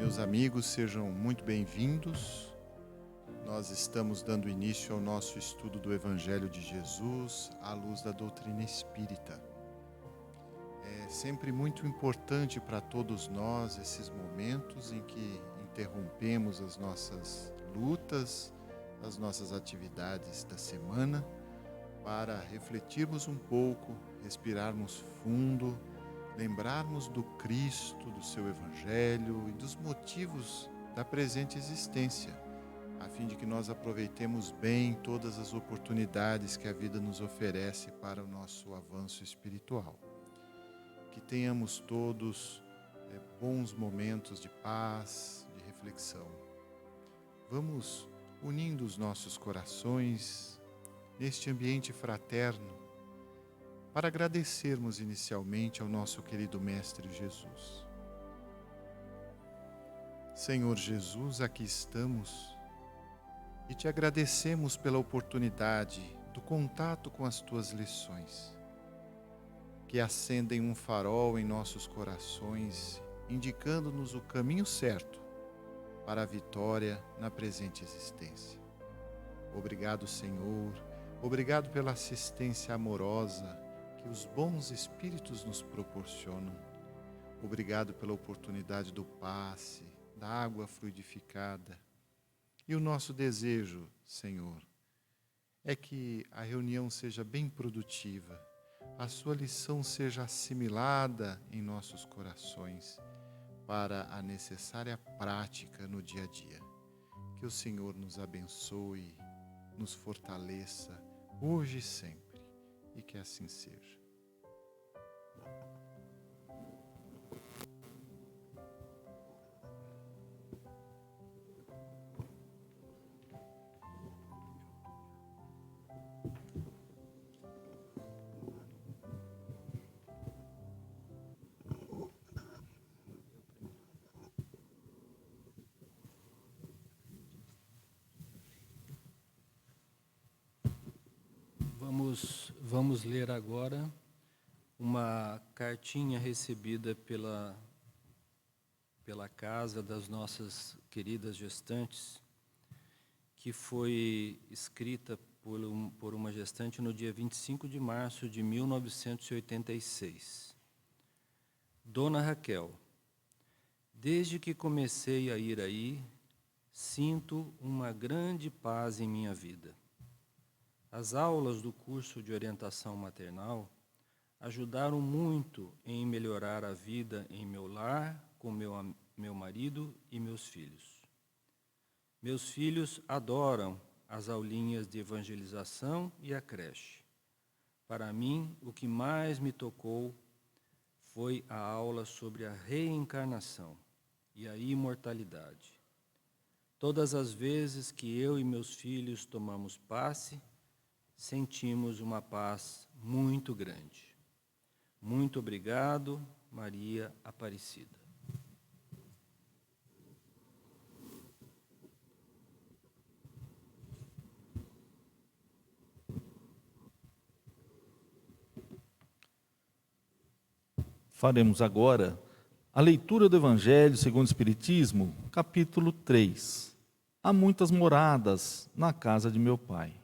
Meus amigos, sejam muito bem-vindos. Nós estamos dando início ao nosso estudo do Evangelho de Jesus à luz da doutrina espírita. É sempre muito importante para todos nós esses momentos em que interrompemos as nossas lutas, as nossas atividades da semana, para refletirmos um pouco, respirarmos fundo, lembrarmos do Cristo, do seu Evangelho e dos motivos da presente existência, a fim de que nós aproveitemos bem todas as oportunidades que a vida nos oferece para o nosso avanço espiritual. Que tenhamos todos bons momentos de paz, de reflexão. Vamos unindo os nossos corações neste ambiente fraterno, para agradecermos inicialmente ao nosso querido Mestre Jesus. Senhor Jesus, aqui estamos e te agradecemos pela oportunidade do contato com as tuas lições, que acendem um farol em nossos corações, indicando-nos o caminho certo para a vitória na presente existência. Obrigado, Senhor, obrigado pela assistência amorosa que os bons espíritos nos proporcionam. Obrigado pela oportunidade do passe, da água fluidificada. E o nosso desejo, Senhor, é que a reunião seja bem produtiva, a sua lição seja assimilada em nossos corações para a necessária prática no dia a dia. Que o Senhor nos abençoe, nos fortaleça, hoje e sempre. E que assim seja. Vamos ler agora uma cartinha recebida pela casa das nossas queridas gestantes, que foi escrita por uma gestante no dia 25 de março de 1986. Dona Raquel, desde que comecei a ir aí, sinto uma grande paz em minha vida. As aulas do curso de orientação maternal ajudaram muito em melhorar a vida em meu lar, com meu marido e meus filhos. Meus filhos adoram as aulinhas de evangelização e a creche. Para mim, o que mais me tocou foi a aula sobre a reencarnação e a imortalidade. Todas as vezes que eu e meus filhos tomamos passe, sentimos uma paz muito grande. Muito obrigado, Maria Aparecida. Faremos agora a leitura do Evangelho segundo o Espiritismo, capítulo 3. Há muitas moradas na casa de meu Pai.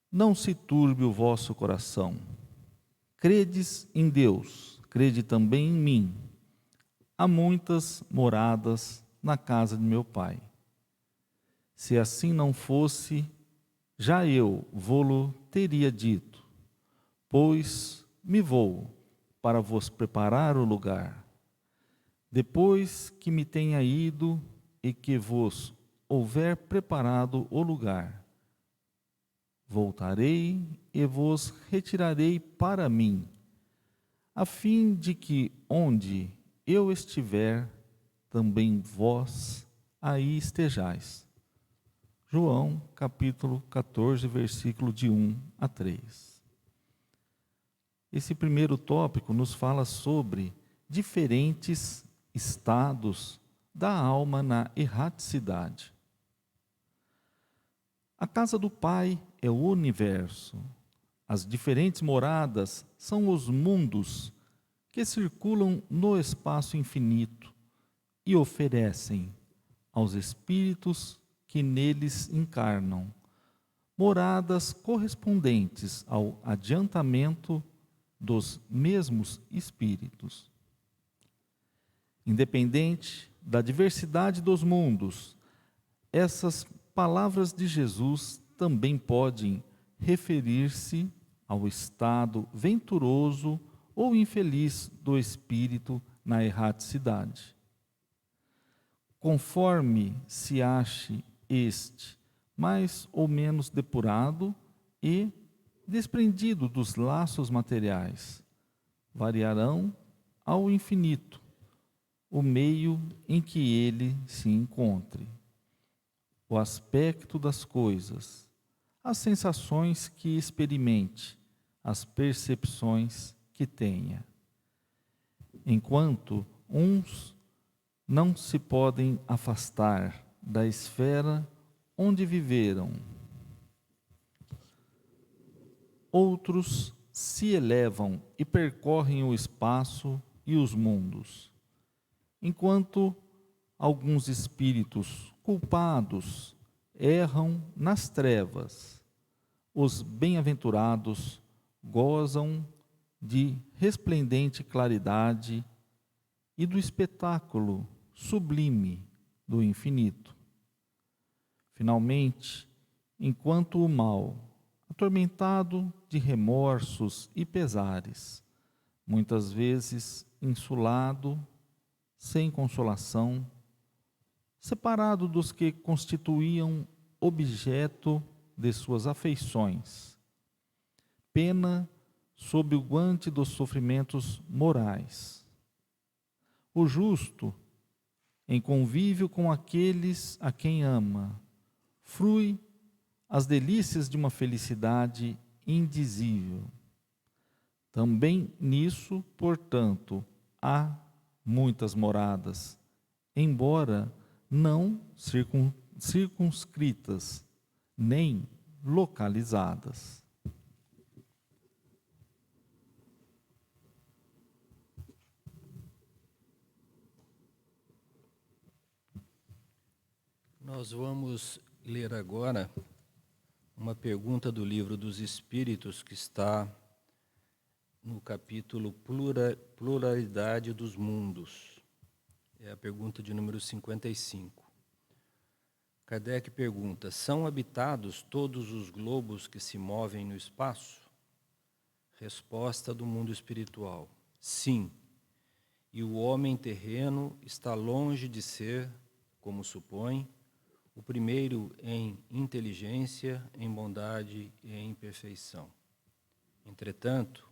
Não se turbe o vosso coração. Credes em Deus, crede também em mim. Há muitas moradas na casa de meu Pai. Se assim não fosse, já eu vô-lo teria dito, pois me vou para vos preparar o lugar. Depois que me tenha ido e que vos houver preparado o lugar, voltarei e vos retirarei para mim, a fim de que onde eu estiver, também vós aí estejais. João, capítulo 14, versículo de 1 a 3. Esse primeiro tópico nos fala sobre diferentes estados da alma na erraticidade. A casa do Pai é o universo. As diferentes moradas são os mundos que circulam no espaço infinito e oferecem aos espíritos que neles encarnam moradas correspondentes ao adiantamento dos mesmos espíritos. Independente da diversidade dos mundos, essas palavras de Jesus também podem referir-se ao estado venturoso ou infeliz do espírito na erraticidade. Conforme se ache este mais ou menos depurado e desprendido dos laços materiais, variarão ao infinito o meio em que ele se encontre, o aspecto das coisas, as sensações que experimente, as percepções que tenha. Enquanto uns não se podem afastar da esfera onde viveram, outros se elevam e percorrem o espaço e os mundos, enquanto alguns espíritos culpados erram nas trevas. Os bem-aventurados gozam de resplendente claridade e do espetáculo sublime do infinito. Finalmente, enquanto o mal, atormentado de remorsos e pesares, muitas vezes insulado, sem consolação, separado dos que constituíam objeto de suas afeições, pena sob o guante dos sofrimentos morais. O justo, em convívio com aqueles a quem ama, frui as delícias de uma felicidade indizível. Também nisso, portanto, há muitas moradas, embora não circunscritas, nem localizadas. Nós vamos ler agora uma pergunta do Livro dos Espíritos, que está no capítulo Pluralidade dos Mundos. É a pergunta de número 55. Kardec pergunta: são habitados todos os globos que se movem no espaço? Resposta do mundo espiritual: sim. E o homem terreno está longe de ser, como supõe, o primeiro em inteligência, em bondade e em perfeição. Entretanto,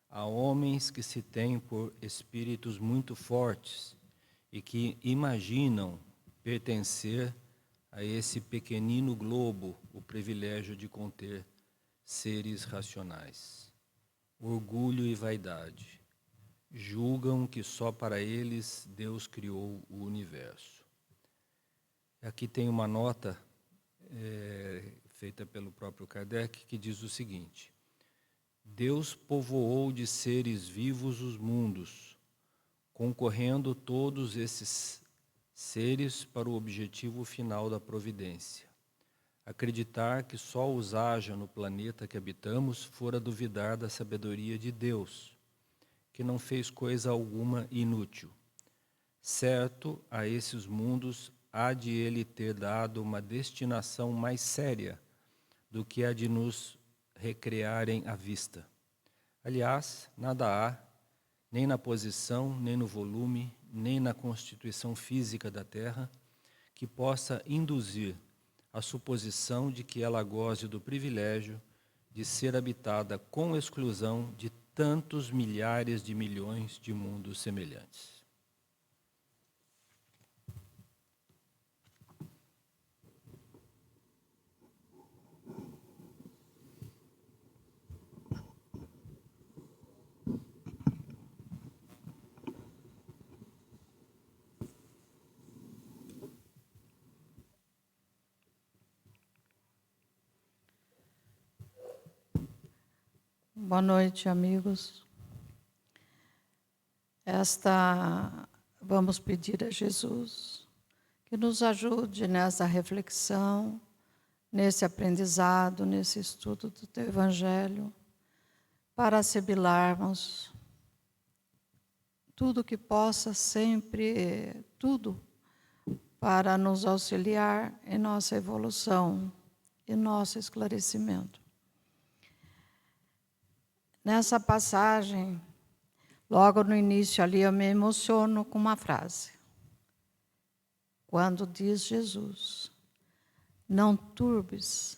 há homens que se têm por espíritos muito fortes e que imaginam pertencer a esse pequenino globo o privilégio de conter seres racionais. Orgulho e vaidade. Julgam que só para eles Deus criou o universo. Aqui tem uma nota feita pelo próprio Kardec que diz o seguinte: Deus povoou de seres vivos os mundos, concorrendo todos esses seres para o objetivo final da providência. Acreditar que só os haja no planeta que habitamos fora duvidar da sabedoria de Deus, que não fez coisa alguma inútil. Certo, a esses mundos há de ele ter dado uma destinação mais séria do que a de nos recrearem à vista. Aliás, nada há, nem na posição, nem no volume, nem na constituição física da Terra, que possa induzir a suposição de que ela goze do privilégio de ser habitada com exclusão de tantos milhares de milhões de mundos semelhantes. Boa noite, amigos. Vamos pedir a Jesus que nos ajude nessa reflexão, nesse aprendizado, nesse estudo do Teu Evangelho, para assimilarmos tudo que possa sempre, tudo para nos auxiliar em nossa evolução e nosso esclarecimento. Nessa passagem, logo no início ali, eu me emociono com uma frase. Quando diz Jesus, não turbes,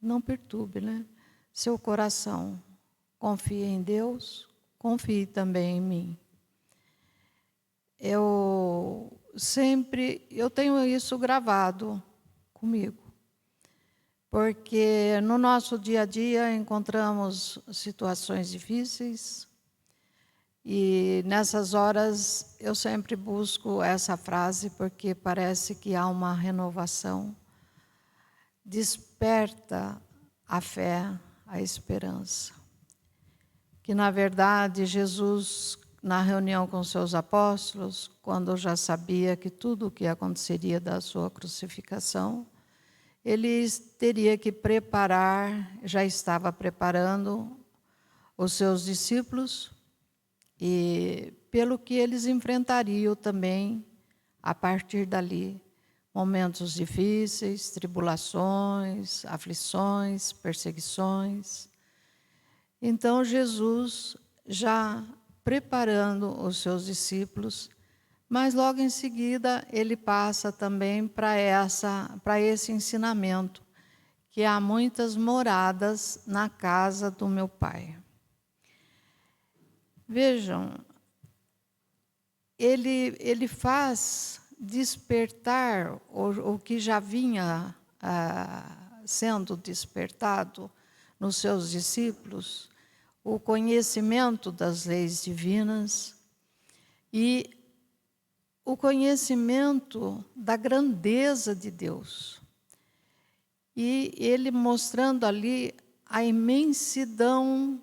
não perturbe, né? Seu coração. Confie em Deus, confie também em mim. Eu tenho isso gravado comigo, porque no nosso dia a dia encontramos situações difíceis e nessas horas eu sempre busco essa frase porque parece que há uma renovação, desperta a fé, a esperança. Que na verdade Jesus, na reunião com seus apóstolos, quando já sabia que tudo o que aconteceria da sua crucificação, ele teria que preparar, já estava preparando os seus discípulos e pelo que eles enfrentariam também a partir dali, momentos difíceis, tribulações, aflições, perseguições. Então Jesus já preparando os seus discípulos, mas logo em seguida ele passa também para esse ensinamento, que há muitas moradas na casa do meu Pai. Vejam, ele faz despertar o que já vinha sendo despertado nos seus discípulos, o conhecimento das leis divinas e o conhecimento da grandeza de Deus. E ele mostrando ali a imensidão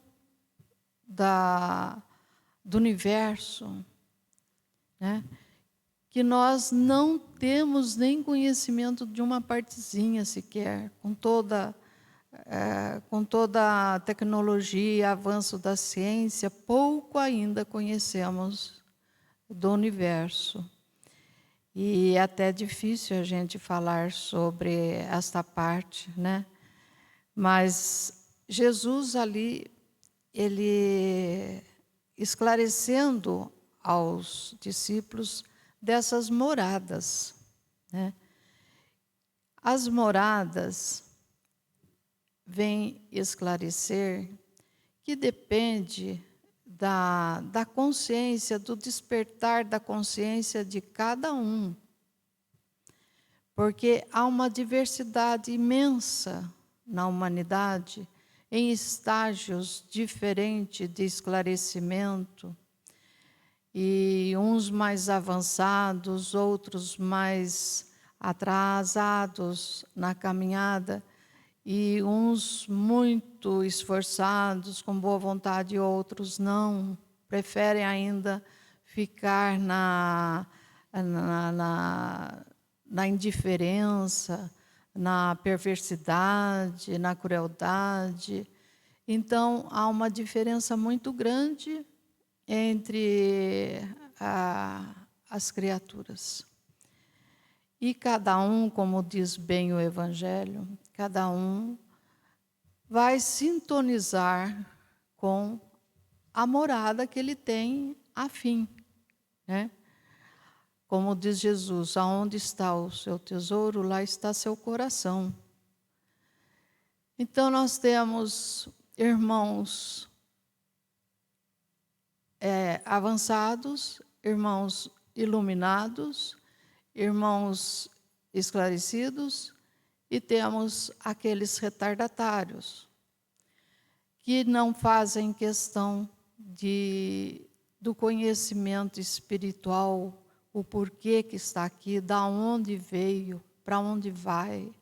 do universo, né? Que nós não temos nem conhecimento de uma partezinha sequer, com toda a tecnologia, avanço da ciência, pouco ainda conhecemos do universo. E é até difícil a gente falar sobre esta parte, né? Mas Jesus ali, ele esclarecendo aos discípulos dessas moradas, né? As moradas vem esclarecer que depende da consciência, do despertar da consciência de cada um. Porque há uma diversidade imensa na humanidade, em estágios diferentes de esclarecimento, e uns mais avançados, outros mais atrasados na caminhada, e uns muito esforçados, com boa vontade, e outros não, preferem ainda ficar na indiferença, na perversidade, na crueldade. Então, há uma diferença muito grande entre as criaturas. E cada um, como diz bem o Evangelho, cada um vai sintonizar com a morada que ele tem afim, né? Como diz Jesus, aonde está o seu tesouro, lá está seu coração. Então nós temos irmãos avançados, irmãos iluminados, irmãos esclarecidos, e temos aqueles retardatários, que não fazem questão do conhecimento espiritual, o porquê que está aqui, da onde veio, para onde vai.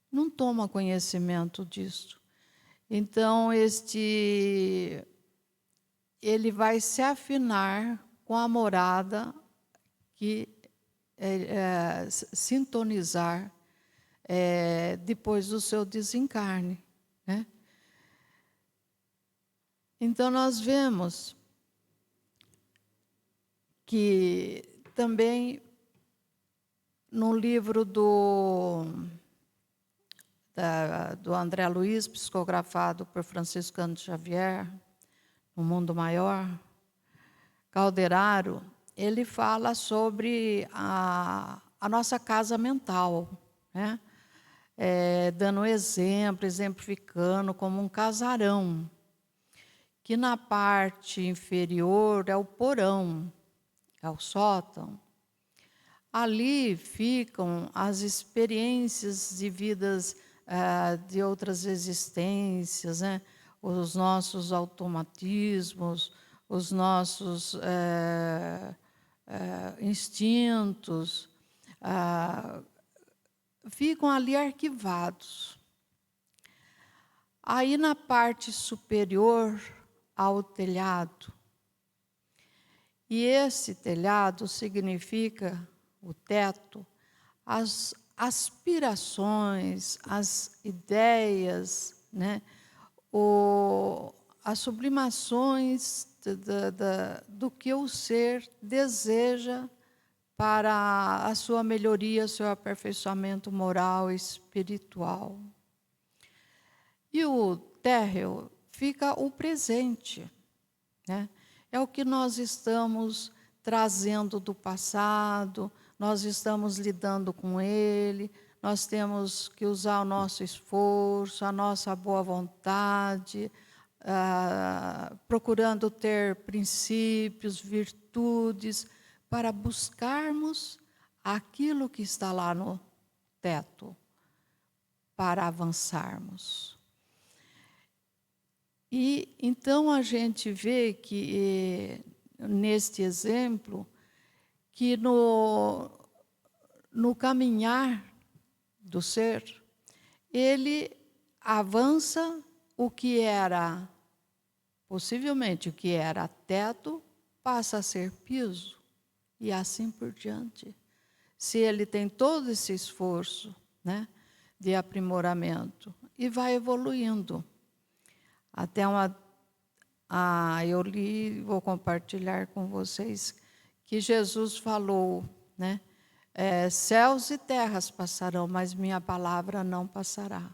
Não toma conhecimento disso. Então, ele vai se afinar com a morada que sintonizar depois do seu desencarne, né? Então, nós vemos que também no livro do André Luiz, psicografado por Franciscano Xavier, No Mundo Maior, Calderaro, ele fala sobre a nossa casa mental, né? Dando exemplo, exemplificando como um casarão, que na parte inferior é o porão, é o sótão. Ali ficam as experiências de vidas de outras existências, né? Os nossos automatismos, os nossos instintos, ficam ali arquivados. Aí, na parte superior, ao telhado. E esse telhado significa, o teto, as aspirações, as ideias, né? As sublimações do que o ser deseja para a sua melhoria, seu aperfeiçoamento moral e espiritual. E o térreo fica o presente, né? É o que nós estamos trazendo do passado, nós estamos lidando com ele, nós temos que usar o nosso esforço, a nossa boa vontade, procurando ter princípios, virtudes, para buscarmos aquilo que está lá no teto, para avançarmos. E então a gente vê que, neste exemplo, que no caminhar do ser, ele avança o que era, possivelmente o que era teto, passa a ser piso, e assim por diante. Se ele tem todo esse esforço, né, de aprimoramento, e vai evoluindo. Até eu li, vou compartilhar com vocês, que Jesus falou, né? Céus e terras passarão, mas minha palavra não passará.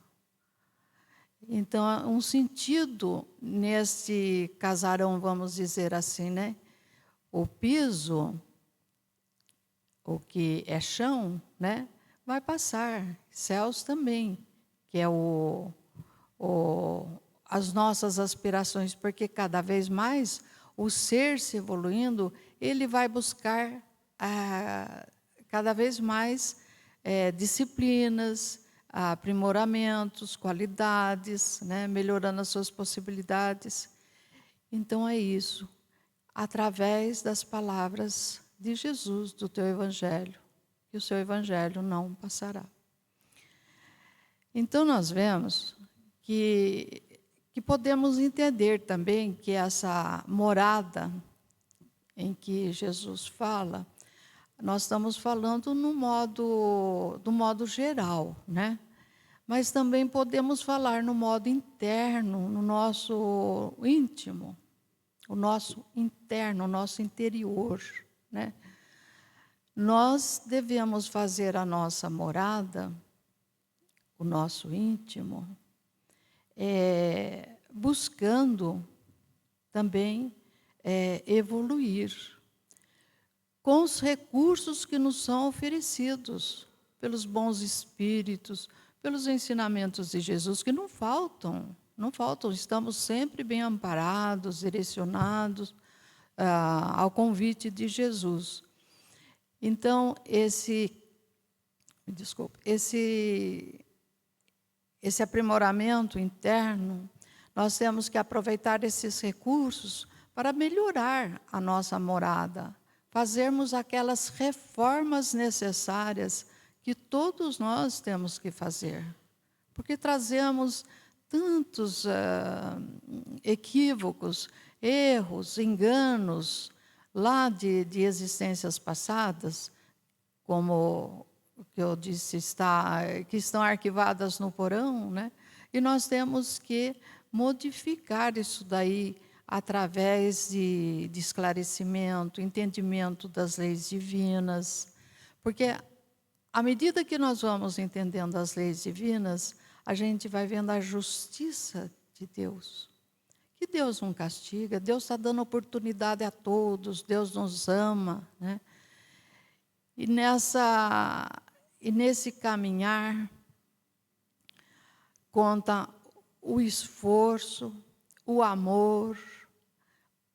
Então, um sentido nesse casarão, vamos dizer assim, né? O piso, o que é chão, né? Vai passar. Céus também, que é as nossas aspirações, porque cada vez mais o ser se evoluindo, ele vai buscar cada vez mais disciplinas, aprimoramentos, qualidades, né, melhorando as suas possibilidades. Então é isso, através das palavras de Jesus, do teu Evangelho, que o seu Evangelho não passará. Então nós vemos que podemos entender também que essa morada em que Jesus fala, nós estamos falando do modo geral, né? Mas também podemos falar no modo interno, no nosso íntimo, o nosso interno, o nosso interior, né? Nós devemos fazer a nossa morada, o nosso íntimo, buscando também evoluir com os recursos que nos são oferecidos pelos bons espíritos, pelos ensinamentos de Jesus, que não faltam, estamos sempre bem amparados, direcionados ao convite de Jesus. Então, esse aprimoramento interno, nós temos que aproveitar esses recursos para melhorar a nossa morada, fazermos aquelas reformas necessárias que todos nós temos que fazer. Porque trazemos tantos equívocos, erros, enganos, lá de existências passadas, como o que eu disse, que estão arquivadas no porão, né? E nós temos que modificar isso daí através de esclarecimento, entendimento das leis divinas, porque à medida que nós vamos entendendo as leis divinas, a gente vai vendo a justiça de Deus. Que Deus não castiga, Deus está dando oportunidade a todos, Deus nos ama, né? E nesse caminhar conta o esforço, o amor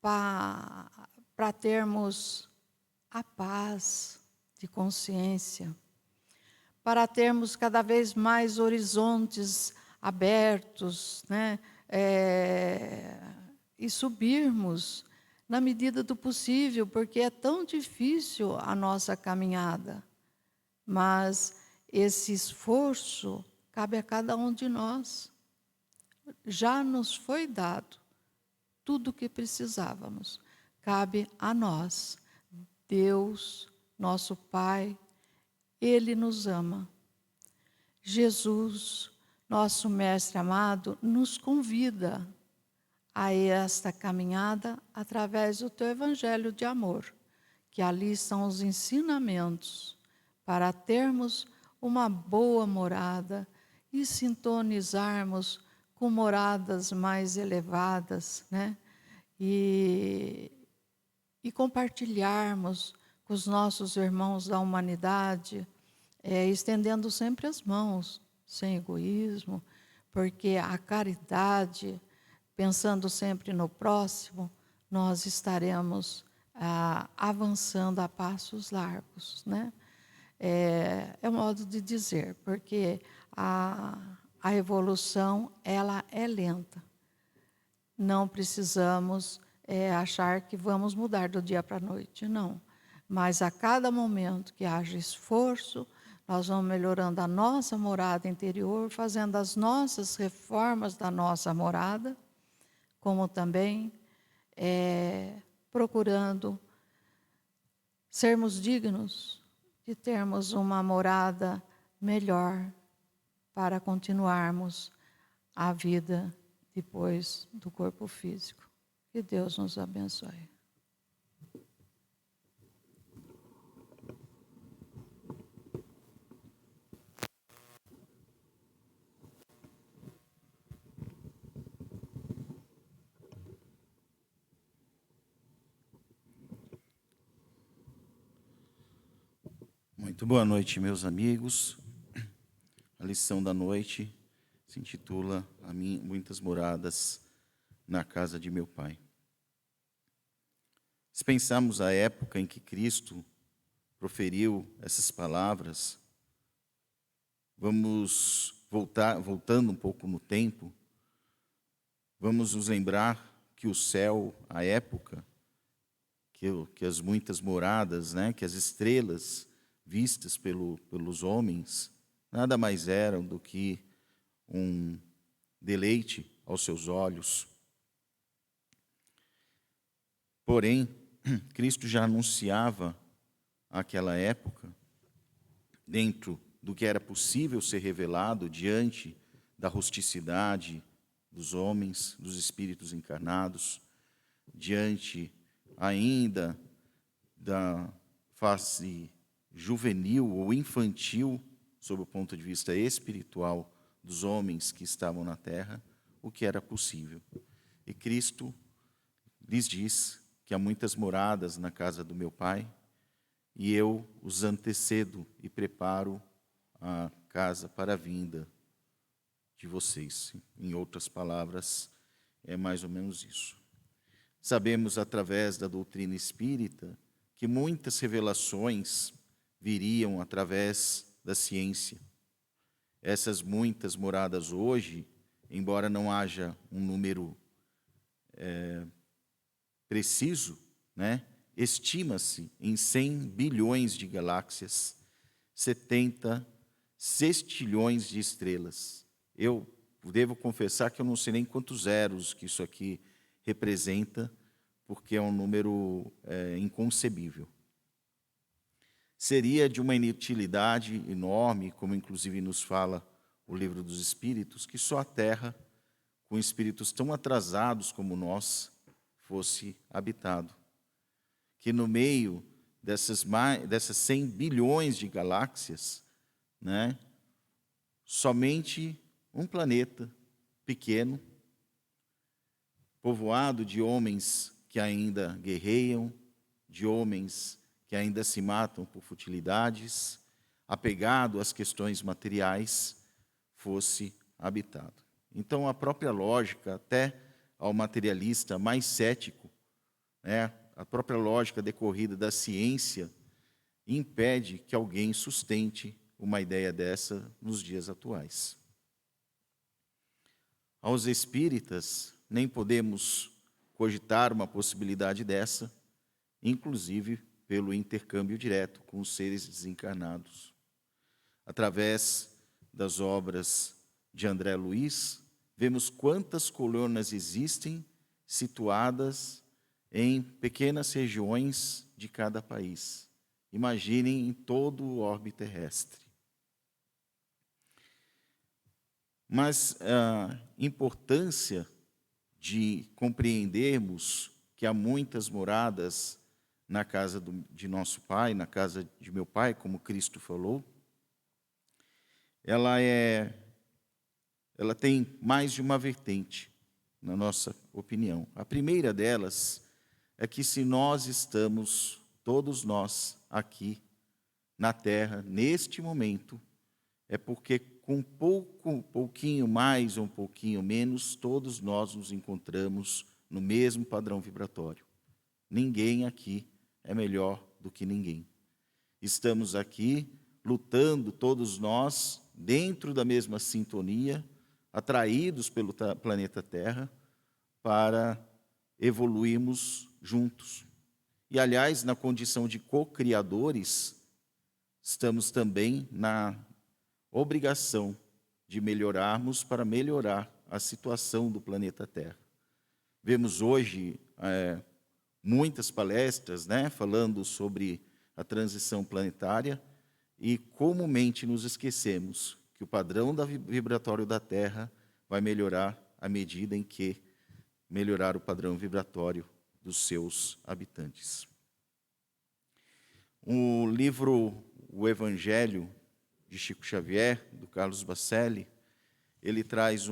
para termos a paz de consciência, para termos cada vez mais horizontes abertos, né? E subirmos na medida do possível, porque é tão difícil a nossa caminhada. Mas esse esforço cabe a cada um de nós. Já nos foi dado tudo o que precisávamos. Cabe a nós. Deus, nosso Pai, Ele nos ama. Jesus, nosso Mestre amado, nos convida a esta caminhada através do teu evangelho de amor, que ali estão os ensinamentos para termos uma boa morada e sintonizarmos com moradas mais elevadas, né? E compartilharmos com os nossos irmãos da humanidade, estendendo sempre as mãos, sem egoísmo, porque a caridade, pensando sempre no próximo, nós estaremos avançando a passos largos, né? É um modo de dizer, porque a evolução ela é lenta. Não precisamos achar que vamos mudar do dia para a noite, não. Mas a cada momento que haja esforço, nós vamos melhorando a nossa morada interior, fazendo as nossas reformas da nossa morada, como também procurando sermos dignos de termos uma morada melhor para continuarmos a vida depois do corpo físico. Que Deus nos abençoe. Muito boa noite, meus amigos. A lição da noite se intitula Muitas Moradas na Casa de Meu Pai. Se pensarmos a época em que Cristo proferiu essas palavras, vamos voltando um pouco no tempo, vamos nos lembrar que o céu, a época, que as muitas moradas, né, que as estrelas vistas pelos homens, nada mais eram do que um deleite aos seus olhos. Porém, Cristo já anunciava àquela época, dentro do que era possível ser revelado diante da rusticidade dos homens, dos espíritos encarnados, diante ainda da face juvenil ou infantil, sob o ponto de vista espiritual, dos homens que estavam na terra, o que era possível. E Cristo lhes diz que há muitas moradas na casa do meu Pai, e eu os antecedo e preparo a casa para a vinda de vocês. Em outras palavras, é mais ou menos isso. Sabemos, através da doutrina espírita, que muitas revelações viriam através da ciência. Essas muitas moradas hoje, embora não haja um número preciso, né, estima-se em 100 bilhões de galáxias, 70 sextilhões de estrelas. Eu devo confessar que eu não sei nem quantos zeros que isso aqui representa, porque é um número inconcebível. Seria de uma inutilidade enorme, como inclusive nos fala o Livro dos Espíritos, que só a Terra, com espíritos tão atrasados como nós, fosse habitado. Que no meio dessas 100 bilhões de galáxias, né, somente um planeta pequeno, povoado de homens que ainda guerreiam, de homens que ainda se matam por futilidades, apegado às questões materiais, fosse habitado. Então, a própria lógica, até ao materialista mais cético, né, a própria lógica decorrida da ciência, impede que alguém sustente uma ideia dessa nos dias atuais. Aos espíritas, nem podemos cogitar uma possibilidade dessa, inclusive pelo intercâmbio direto com os seres desencarnados. Através das obras de André Luiz, vemos quantas colunas existem situadas em pequenas regiões de cada país. Imaginem em todo o orbe terrestre. Mas a importância de compreendermos que há muitas moradas na casa de nosso Pai, na casa de meu Pai, como Cristo falou, ela tem mais de uma vertente, na nossa opinião. A primeira delas é que se nós estamos, todos nós, aqui na Terra, neste momento, é porque com pouquinho mais ou um pouquinho menos, todos nós nos encontramos no mesmo padrão vibratório. Ninguém aqui é melhor do que ninguém. Estamos aqui lutando, todos nós, dentro da mesma sintonia, atraídos pelo planeta Terra, para evoluirmos juntos. E, aliás, na condição de co-criadores, estamos também na obrigação de melhorarmos para melhorar a situação do planeta Terra. Vemos hoje muitas palestras, né, falando sobre a transição planetária e comumente nos esquecemos que o padrão vibratório da Terra vai melhorar à medida em que melhorar o padrão vibratório dos seus habitantes. O livro O Evangelho de Chico Xavier, do Carlos Bacelli, ele traz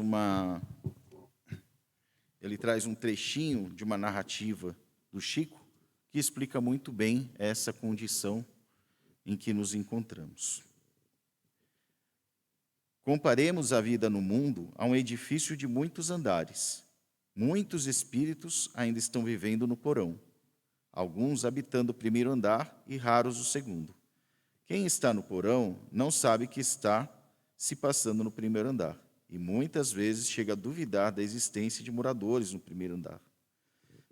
um trechinho de uma narrativa do Chico que explica muito bem essa condição em que nos encontramos. Comparemos a vida no mundo a um edifício de muitos andares. Muitos espíritos ainda estão vivendo no porão, alguns habitando o primeiro andar e raros o segundo. Quem está no porão não sabe que está se passando no primeiro andar, e muitas vezes chega a duvidar da existência de moradores no primeiro andar.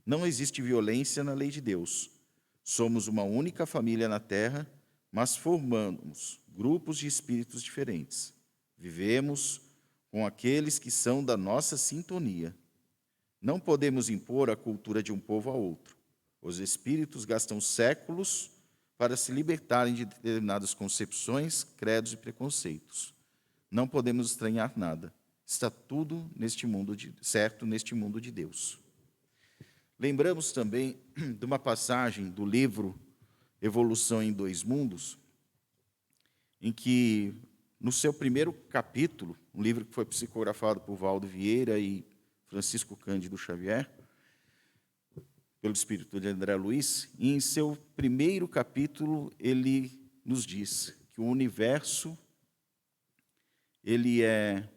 Não existe violência na lei de Deus. Somos uma única família na Terra, mas formamos grupos de espíritos diferentes. Vivemos com aqueles que são da nossa sintonia. Não podemos impor a cultura de um povo a outro. Os espíritos gastam séculos para se libertarem de determinadas concepções, credos e preconceitos. Não podemos estranhar nada. Está tudo certo neste mundo de Deus. Lembramos também de uma passagem do livro Evolução em Dois Mundos, em que, no seu primeiro capítulo, um livro que foi psicografado por Valdo Vieira e Francisco Cândido Xavier, pelo espírito de André Luiz, e em seu primeiro capítulo ele nos diz que o universo ele é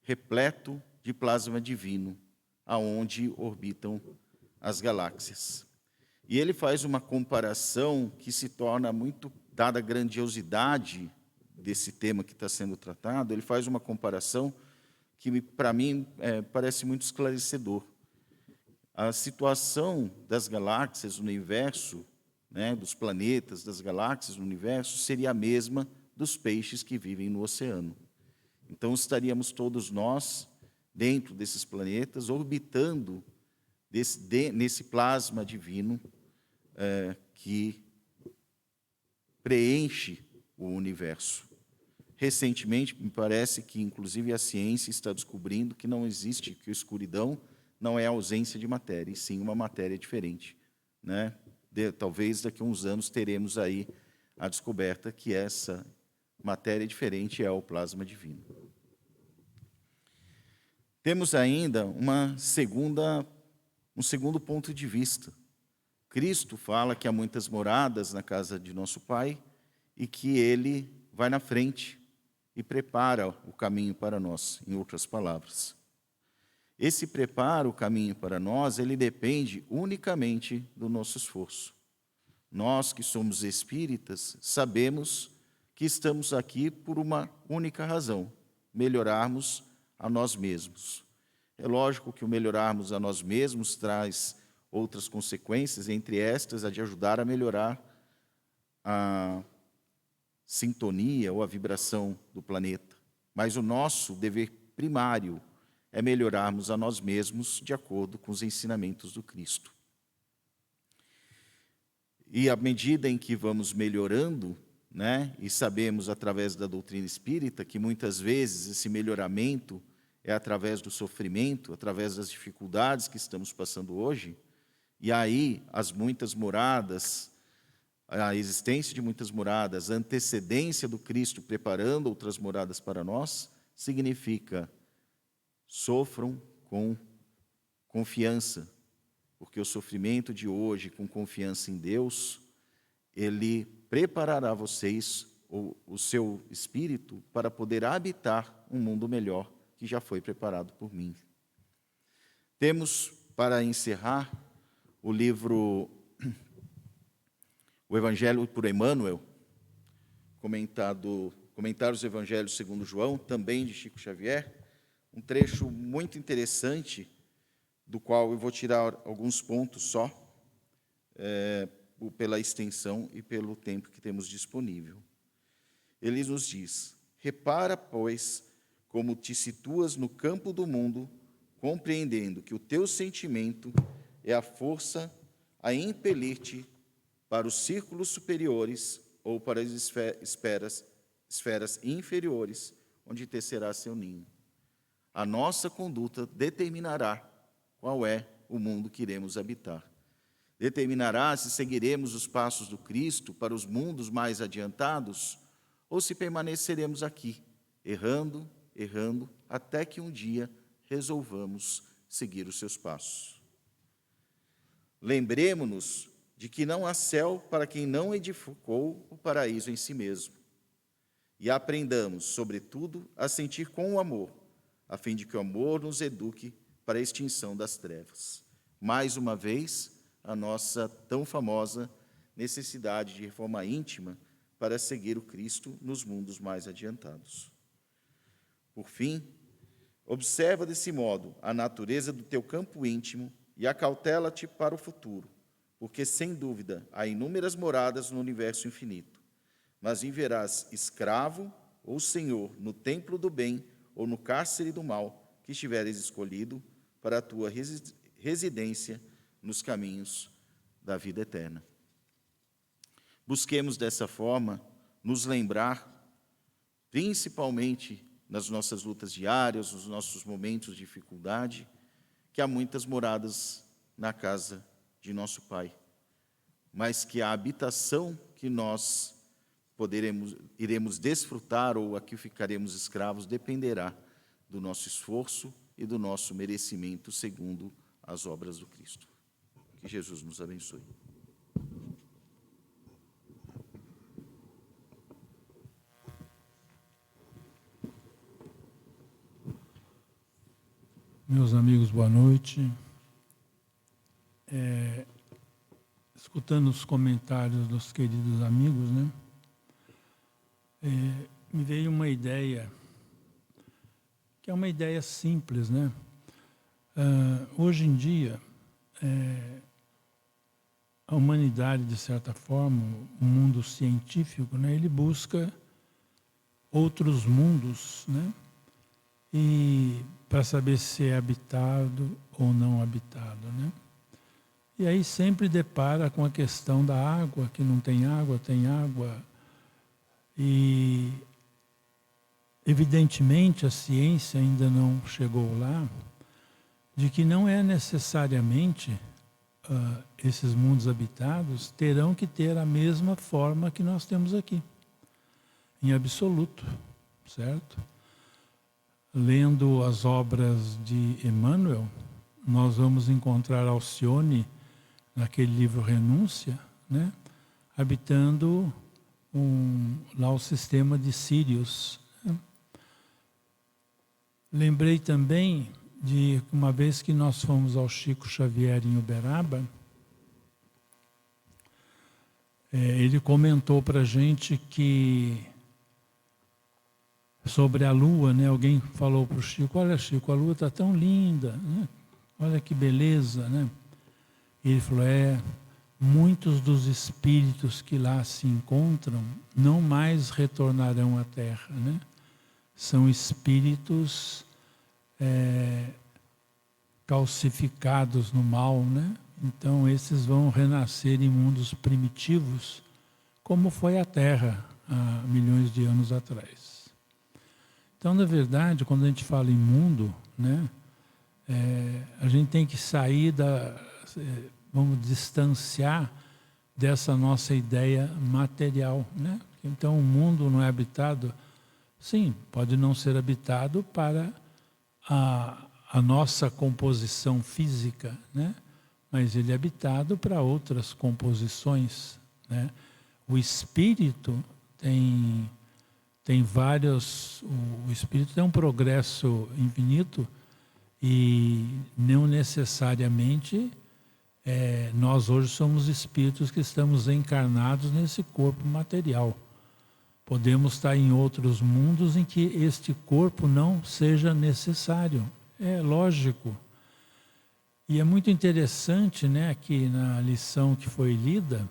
repleto de plasma divino, aonde orbitam as galáxias. E ele faz uma comparação que se torna muito, dada a grandiosidade desse tema que está sendo tratado, ele faz uma comparação que, para mim, parece muito esclarecedor. A situação das galáxias no universo, né, dos planetas, das galáxias no universo, seria a mesma dos peixes que vivem no oceano. Então, estaríamos todos nós, dentro desses planetas, orbitando nesse plasma divino que preenche o universo. Recentemente, me parece que, inclusive, a ciência está descobrindo que não existe, que a escuridão não é a ausência de matéria, e sim uma matéria diferente, né? Talvez daqui a uns anos teremos aí a descoberta que essa matéria diferente é o plasma divino. Temos ainda um segundo ponto de vista. Cristo fala que há muitas moradas na casa de nosso Pai e que Ele vai na frente e prepara o caminho para nós, em outras palavras. Esse prepara o caminho para nós, ele depende unicamente do nosso esforço. Nós que somos espíritas, sabemos que estamos aqui por uma única razão: melhorarmos a nós mesmos. É lógico que o melhorarmos a nós mesmos traz outras consequências, entre estas a de ajudar a melhorar a sintonia ou a vibração do planeta. Mas o nosso dever primário é melhorarmos a nós mesmos de acordo com os ensinamentos do Cristo. E à medida em que vamos melhorando, né, e sabemos através da doutrina espírita que muitas vezes esse melhoramento é através do sofrimento, através das dificuldades que estamos passando hoje, e aí as muitas moradas, a existência de muitas moradas, a antecedência do Cristo preparando outras moradas para nós, significa: sofram com confiança, porque o sofrimento de hoje, com confiança em Deus, Ele preparará vocês, o seu espírito, para poder habitar um mundo melhor que já foi preparado por mim. Temos, para encerrar, o livro O Evangelho por Emmanuel, Comentários do Evangelho segundo João, também de Chico Xavier, um trecho muito interessante, do qual eu vou tirar alguns pontos só, pela extensão e pelo tempo que temos disponível. Ele nos diz: repara, pois, como te situas no campo do mundo, compreendendo que o teu sentimento é a força a impelir-te para os círculos superiores ou para as esferas inferiores, onde tecerá seu ninho. A nossa conduta determinará qual é o mundo que iremos habitar. Determinará se seguiremos os passos do Cristo para os mundos mais adiantados ou se permaneceremos aqui, errando, até que um dia resolvamos seguir os seus passos. Lembremo-nos de que não há céu para quem não edificou o paraíso em si mesmo. E aprendamos, sobretudo, a sentir com o amor, a fim de que o amor nos eduque para a extinção das trevas. Mais uma vez, a nossa tão famosa necessidade de reforma íntima para seguir o Cristo nos mundos mais adiantados. Por fim, observa desse modo a natureza do teu campo íntimo e acautela-te para o futuro, porque, sem dúvida, há inúmeras moradas no universo infinito, mas viverás escravo ou senhor no templo do bem ou no cárcere do mal que estiveres escolhido para a tua residência nos caminhos da vida eterna. Busquemos dessa forma nos lembrar, principalmente nas nossas lutas diárias, nos nossos momentos de dificuldade, que há muitas moradas na casa de nosso Pai, mas que a habitação que nós iremos desfrutar ou a que ficaremos escravos dependerá do nosso esforço e do nosso merecimento segundo as obras do Cristo. Que Jesus nos abençoe. Meus amigos, boa noite. Escutando os comentários dos queridos amigos, né? Me veio uma ideia, que é uma ideia simples, né? Hoje em dia, a humanidade, de certa forma, o mundo científico, né, ele busca outros mundos, né? E para saber se é habitado ou não habitado, né? E aí sempre depara com a questão da água, que não tem água, tem água. E evidentemente a ciência ainda não chegou lá, de que não é necessariamente esses mundos habitados terão que ter a mesma forma que nós temos aqui, em absoluto, certo? Lendo as obras de Emmanuel, nós vamos encontrar Alcione, naquele livro Renúncia, né, habitando lá o sistema de Sírios. Né? Lembrei também de uma vez que nós fomos ao Chico Xavier em Uberaba, ele comentou para a gente que sobre a lua, né? Alguém falou para o Chico, olha Chico, a lua está tão linda, né? Olha que beleza, né? E ele falou, muitos dos espíritos que lá se encontram não mais retornarão à Terra, né? São espíritos calcificados no mal, né? Então esses vão renascer em mundos primitivos, como foi a Terra há milhões de anos atrás. Então, na verdade, quando a gente fala em mundo, né, a gente tem que sair vamos distanciar dessa nossa ideia material, né? Então, o mundo não é habitado, sim, pode não ser habitado para a nossa composição física, né? Mas ele é habitado para outras composições, né? O espírito tem vários... O espírito tem um progresso infinito e não necessariamente nós hoje somos espíritos que estamos encarnados nesse corpo material. Podemos estar em outros mundos em que este corpo não seja necessário. É lógico. E é muito interessante, né, que na lição que foi lida,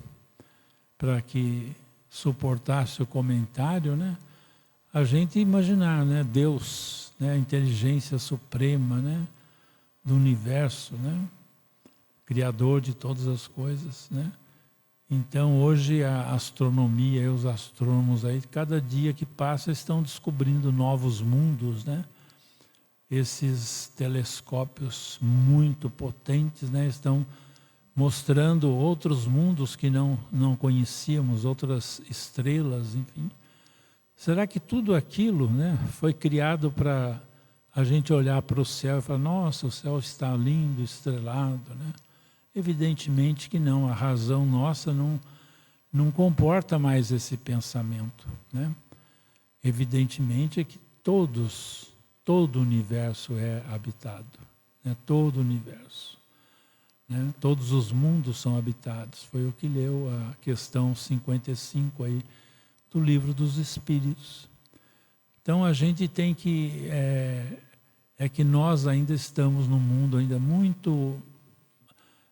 para que suportasse o comentário, né, a gente imaginar, né, Deus, né, a inteligência suprema, né, do universo, né, criador de todas as coisas, né. Então hoje a astronomia e os astrônomos aí, cada dia que passa estão descobrindo novos mundos, né. Esses telescópios muito potentes, né, estão mostrando outros mundos que não conhecíamos, outras estrelas, enfim. Será que tudo aquilo, né, foi criado para a gente olhar para o céu e falar, nossa, o céu está lindo, estrelado, né? Evidentemente que não, a razão nossa não comporta mais esse pensamento, né? Evidentemente é que todo o universo é habitado, né? Todo o universo, né? Todos os mundos são habitados. Foi o que leu a questão 55 aí do Livro dos Espíritos. Então a gente tem que que nós ainda estamos num mundo ainda muito,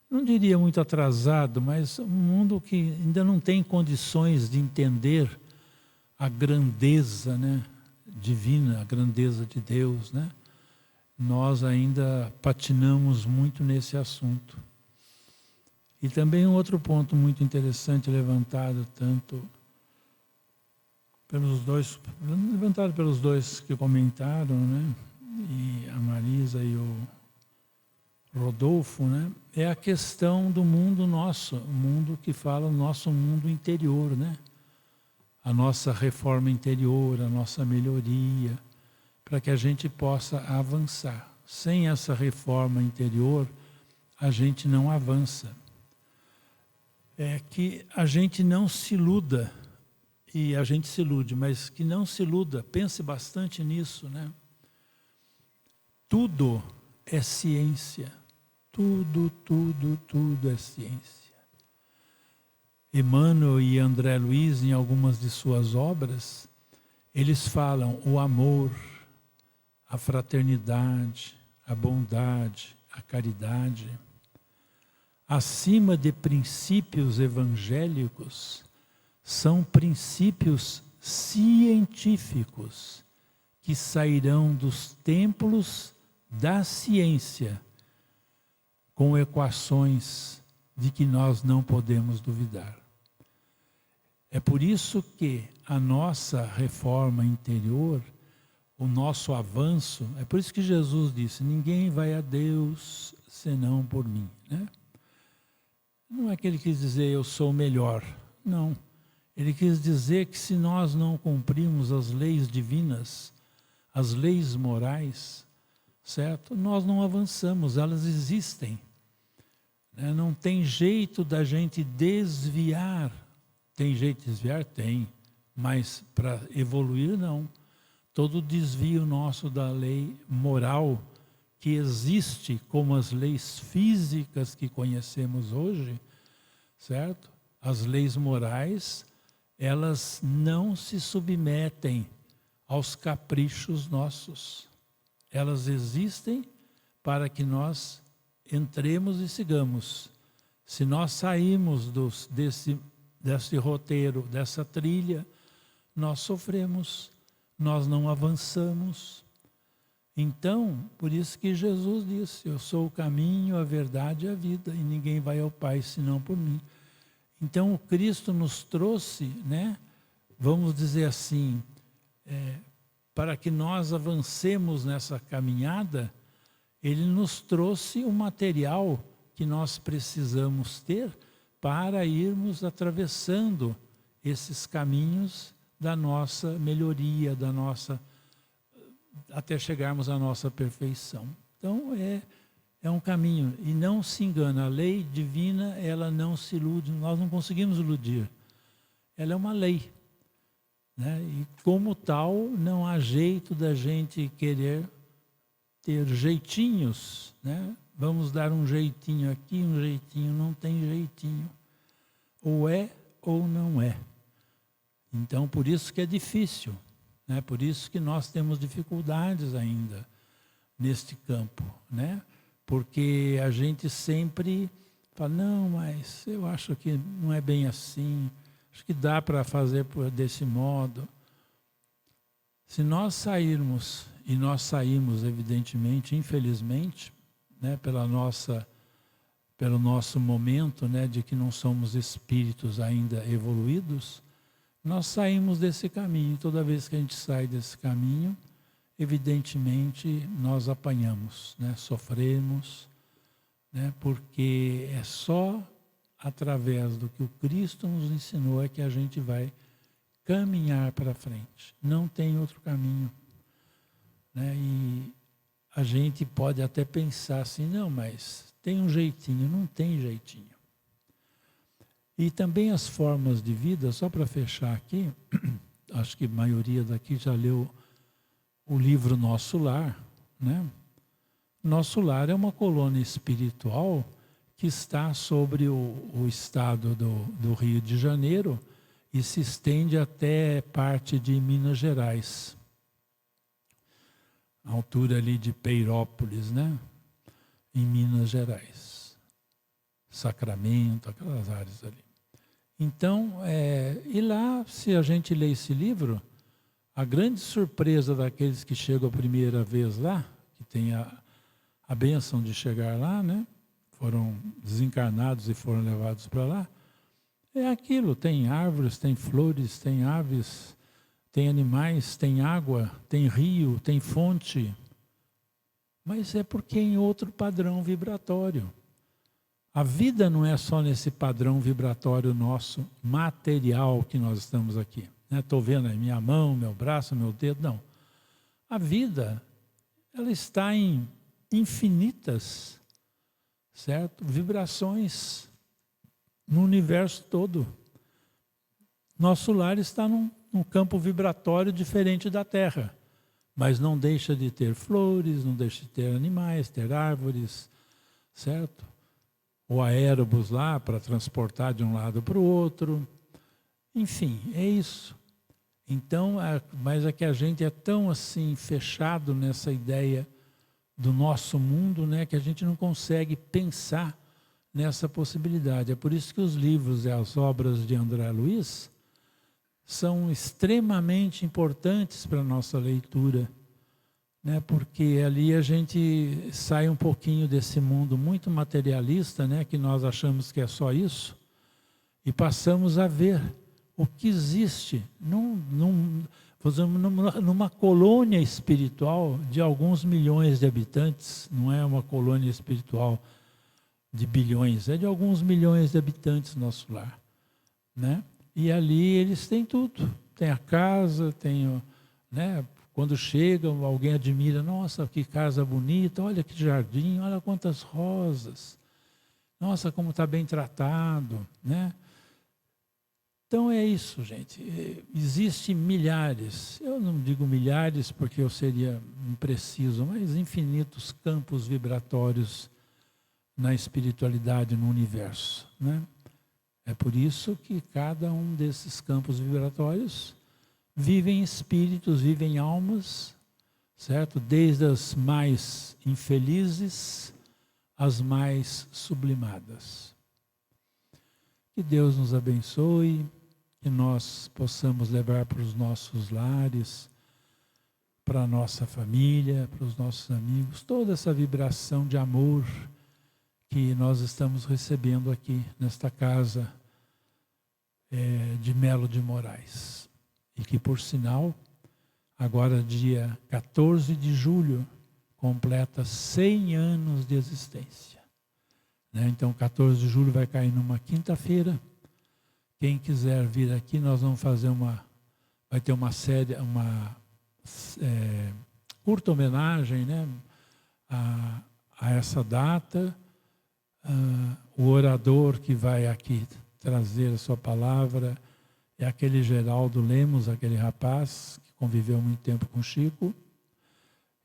não diria muito atrasado, mas um mundo que ainda não tem condições de entender a grandeza, né, divina, a grandeza de Deus, né? Nós ainda patinamos muito nesse assunto. E também um outro ponto muito interessante levantado pelos dois que comentaram, né? E a Marisa e o Rodolfo, né? É a questão do mundo nosso, o mundo que fala o nosso mundo interior, né? A nossa reforma interior, a nossa melhoria, para que a gente possa avançar. Sem essa reforma interior, a gente não avança. É que a gente não se iluda, e a gente se ilude, mas que não se iluda, pense bastante nisso, né? Tudo é ciência. Tudo é ciência. Emmanuel e André Luiz, em algumas de suas obras, eles falam o amor, a fraternidade, a bondade, a caridade. Acima de princípios evangélicos, são princípios científicos que sairão dos templos da ciência com equações de que nós não podemos duvidar. É por isso que a nossa reforma interior, o nosso avanço, é por isso que Jesus disse, ninguém vai a Deus senão por mim, né? Não é que ele quis dizer eu sou melhor, não. Ele quis dizer que se nós não cumprimos as leis divinas, as leis morais, certo? Nós não avançamos, elas existem. Não tem jeito da gente desviar. Tem jeito de desviar? Tem. Mas para evoluir, não. Todo desvio nosso da lei moral que existe, como as leis físicas que conhecemos hoje, certo? As leis morais, elas não se submetem aos caprichos nossos. Elas existem para que nós entremos e sigamos. Se nós sairmos desse roteiro, dessa trilha, nós sofremos, nós não avançamos. Então, por isso que Jesus disse, eu sou o caminho, a verdade e a vida, e ninguém vai ao Pai senão por mim. Então, o Cristo nos trouxe, né, vamos dizer assim, para que nós avancemos nessa caminhada, Ele nos trouxe um material que nós precisamos ter para irmos atravessando esses caminhos da nossa melhoria, até chegarmos à nossa perfeição. Então, é um caminho. E não se engana, a lei divina, ela não se ilude, nós não conseguimos iludir. Ela é uma lei, né? E como tal, não há jeito da gente querer ter jeitinhos, né? Vamos dar um jeitinho aqui, um jeitinho, não tem jeitinho. Ou é ou não é. Então, por isso que é difícil, né? Por isso que nós temos dificuldades ainda neste campo, né? Porque a gente sempre fala, não, mas eu acho que não é bem assim, acho que dá para fazer desse modo. Se nós sairmos, e nós saímos, evidentemente, infelizmente, né, pelo nosso momento, né, de que não somos espíritos ainda evoluídos, nós saímos desse caminho. Toda vez que a gente sai desse caminho, evidentemente nós apanhamos, né, sofremos, né, porque é só através do que o Cristo nos ensinou é que a gente vai caminhar para frente. Não tem outro caminho, né? E a gente pode até pensar assim, não, mas tem um jeitinho. Não tem jeitinho. E também as formas de vida, só para fechar aqui, acho que a maioria daqui já leu o livro Nosso Lar, né? Nosso Lar é uma colônia espiritual que está sobre o estado do Rio de Janeiro e se estende até parte de Minas Gerais. A altura ali de Peirópolis, né? Em Minas Gerais. Sacramento, aquelas áreas ali. Então, e lá, se a gente lê esse livro, a grande surpresa daqueles que chegam a primeira vez lá, que tem a bênção de chegar lá, né? Foram desencarnados e foram levados para lá, é aquilo, tem árvores, tem flores, tem aves, tem animais, tem água, tem rio, tem fonte. Mas é porque é em outro padrão vibratório. A vida não é só nesse padrão vibratório nosso, material que nós estamos aqui. Estou vendo aí minha mão, meu braço, meu dedo, não. A vida, ela está em infinitas, certo? Vibrações no universo todo. Nosso lar está num campo vibratório diferente da Terra, mas não deixa de ter flores, não deixa de ter animais, ter árvores, certo? Ou aérobus lá para transportar de um lado para o outro. Enfim, é isso. Então, mas é que a gente é tão assim fechado nessa ideia do nosso mundo, né, que a gente não consegue pensar nessa possibilidade. É por isso que os livros e as obras de André Luiz são extremamente importantes para a nossa leitura, né? Porque ali a gente sai um pouquinho desse mundo muito materialista, né? Que nós achamos que é só isso, e passamos a ver o que existe numa colônia espiritual de alguns milhões de habitantes. Não é uma colônia espiritual de bilhões, é de alguns milhões de habitantes nosso lar, né? E ali eles têm tudo, tem a casa, tem, né? Quando chegam, alguém admira, nossa, que casa bonita, olha que jardim, olha quantas rosas, nossa, como está bem tratado, né? Então é isso, gente. Existem milhares, eu não digo milhares porque eu seria impreciso, mas infinitos campos vibratórios na espiritualidade, no universo, né? É por isso que cada um desses campos vibratórios vivem espíritos, vivem almas, certo? Desde as mais infelizes às mais sublimadas. Que Deus nos abençoe, que nós possamos levar para os nossos lares, para a nossa família, para os nossos amigos, toda essa vibração de amor que nós estamos recebendo aqui nesta casa de Melo de Moraes. E que, por sinal, agora dia 14 de julho, completa 100 anos de existência. Né? Então, 14 de julho vai cair numa quinta-feira. Quem quiser vir aqui, nós vamos fazer vai ter uma série, curta homenagem, né, a essa data. O orador que vai aqui trazer a sua palavra é aquele Geraldo Lemos, aquele rapaz que conviveu muito tempo com Chico.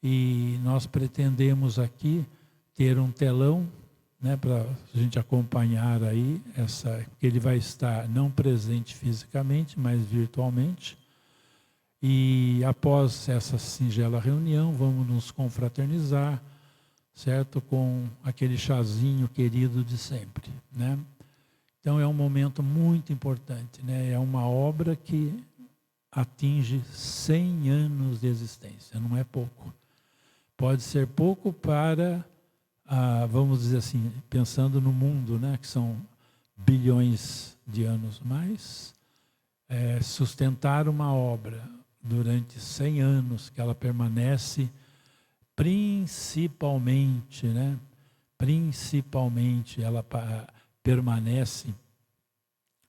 E nós pretendemos aqui ter um telão, né, para a gente acompanhar aí, porque ele vai estar não presente fisicamente, mas virtualmente. E após essa singela reunião, vamos nos confraternizar, certo? Com aquele chazinho querido de sempre, né? Então é um momento muito importante, né? É uma obra que atinge 100 anos de existência, não é pouco. Pode ser pouco para, vamos dizer assim, pensando no mundo, né? Que são bilhões de anos, mas sustentar uma obra durante 100 anos, que ela permanece principalmente, né? Principalmente ela permanece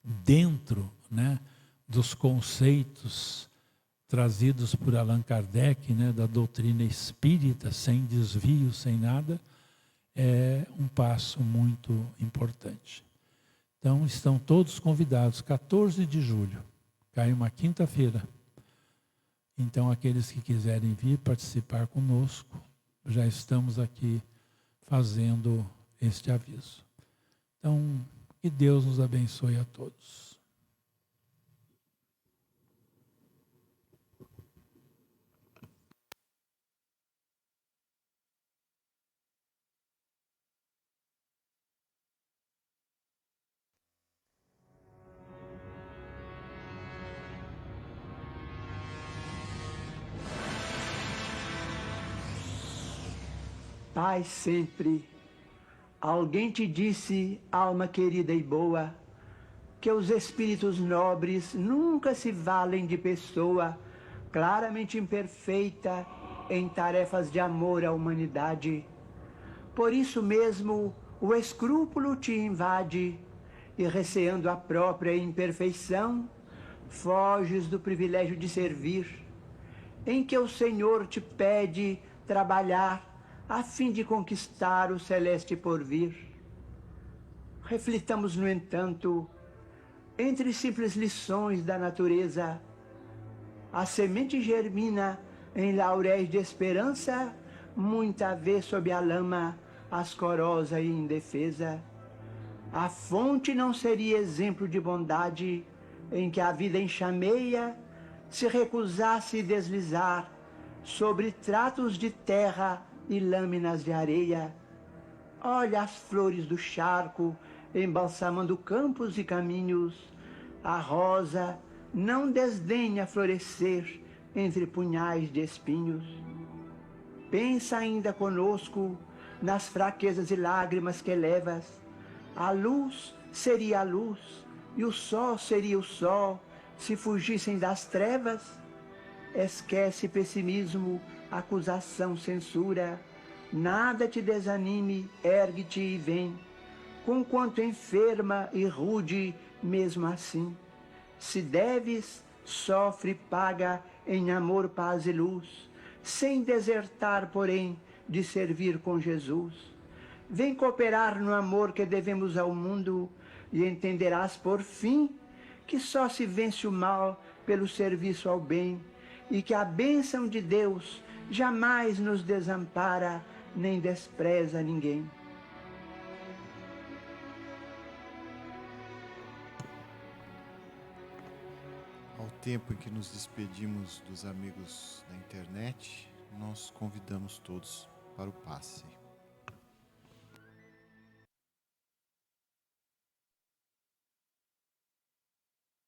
dentro, né, dos conceitos trazidos por Allan Kardec, né, da doutrina espírita, sem desvio, sem nada, é um passo muito importante. Então, estão todos convidados, 14 de julho, cai uma quinta-feira. Então, aqueles que quiserem vir participar conosco, já estamos aqui fazendo este aviso. Então, que Deus nos abençoe a todos. Pai, sempre, alguém te disse, alma querida e boa, que os espíritos nobres nunca se valem de pessoa claramente imperfeita em tarefas de amor à humanidade. Por isso mesmo, o escrúpulo te invade e, receando a própria imperfeição, foges do privilégio de servir, em que o Senhor te pede trabalhar a fim de conquistar o celeste porvir. Reflitamos, no entanto, entre simples lições da natureza, a semente germina em lauréis de esperança, muita vez sob a lama, ascorosa e indefesa. A fonte não seria exemplo de bondade, em que a vida enxameia, se recusasse deslizar sobre tratos de terra e lâminas de areia. Olha as flores do charco, embalsamando campos e caminhos. A rosa não desdenha florescer entre punhais de espinhos. pensa ainda conosco nas fraquezas e lágrimas que levas. A luz seria a luz e o sol seria o sol se fugissem das trevas. Esquece pessimismo, acusação, censura. Nada te desanime, ergue-te e vem. Conquanto enferma e rude, mesmo assim. Se deves, sofre, paga em amor, paz e luz, sem desertar, porém, de servir com Jesus. Vem cooperar no amor que devemos ao mundo e entenderás por fim que só se vence o mal pelo serviço ao bem e que a bênção de Deus jamais nos desampara nem despreza ninguém. Ao tempo em que nos despedimos dos amigos da internet, nós convidamos todos para o passe.